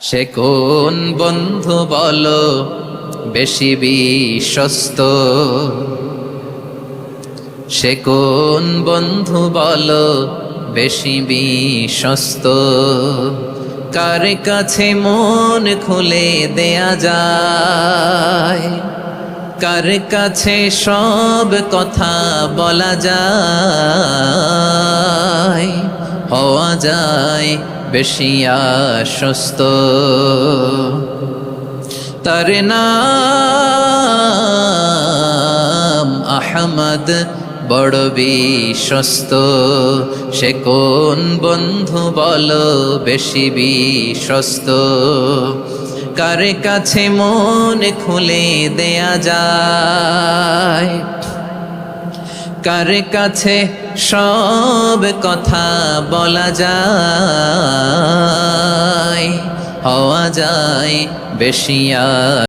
সে কোন বন্ধু বলো বেশি বিশ্বস্ত, সে কোন বন্ধু বলো বেশি বিশ্বস্ত, কার কাছে মন খুলে দেয়া যায়, কার কাছে সব কথা বলা যায়, হওয়া যায় বেশি আশ্বস্ত। তার নাম আহমদ, বড় বিশ্বস্ত। সে কোন বন্ধু বলো বেশি বিশ্বস্ত, কার কাছে মন খুলে দেয়া যায়, কার কাছে সব কথা বলা যায়, হওয়া যায় বেশি